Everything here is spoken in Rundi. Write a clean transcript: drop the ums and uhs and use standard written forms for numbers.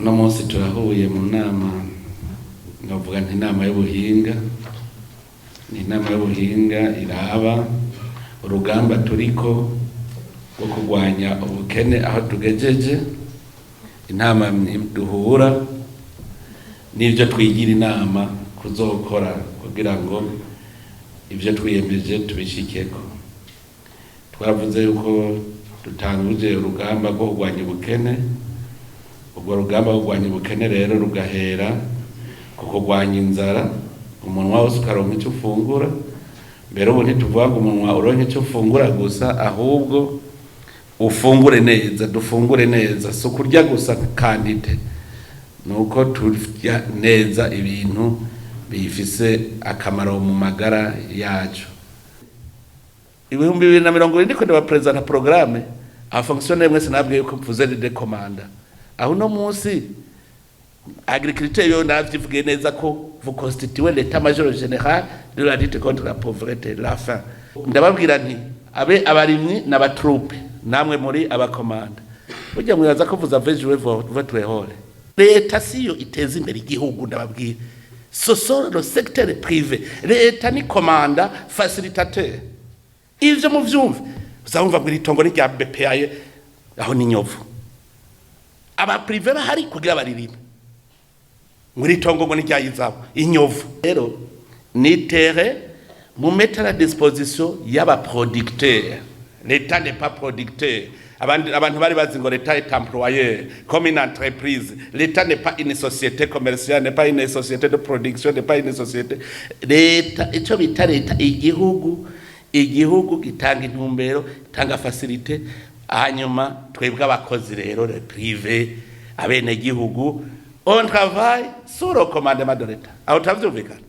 uno munsi turahuye mu nama, novuga nti inama y'ubuhinga, ni inama y'ubuhinga iraba urugamba turiko rwo kurwanya ubukene aho tugejeje, inama duhura n'ivyo twigira inama kuzokora kugira ngo ivyo twiyemeje tubishikeko. Twavuze yuko dutanguje urugamba rwo kurwanya ubukene. Ubwo rugamba rwo kurwanya ubukene rero rugahera ku kurwanya inzara, umunwa wose ukaronka icyo ufungura. Mbere ubu ntituvuga ngo umunwa uronke icyo ufungura gusa, ahubwo ufungure neza, dufungure neza, si ukurya gusa kandide, nuko turya neza ibintu bifise akamaro mu magara yacu. 2020 ko ndaba presenta programme a fonctionnaire mwese nabwiye ko mvuze de commanda. Aho no munsi agriculture yo ndavyivugiye neza ko vous constituez l'état-major général de la lutte contre la pauvreté, la faim. Ndababwira nti abe abarimyi n'abatroupe namwe muri abakomanda, burya mwibaza ko vous avez joué votre rôle. Leta siyo iteza imbere igihugu, ndababwira ce sont le secteur privé. Leta ni commanda facilitateur. Ivyo muvyumva uzamva ngo itongo ni rya BPA aho ni Nyovu, aba privé bahari kugira baririme ngo itongo ngo ni rya Izabo Inyovu. Rero ni terrain mu mettre à la disposition y'aba producteurs. L'État n'est pas producteur. Abantu bari bazi ngo l'État est employeur comme une entreprise. L'État n'est pas une société commerciale, n'est pas une société de production, n'est pas une société. L'État ico bita leta igihugu gitanga intumbero, gitanga facilité, hanyuma twebwe abakozi rero le privé abene gihugu on travaille sous le commandement de l'État. Aho tavyumvikana.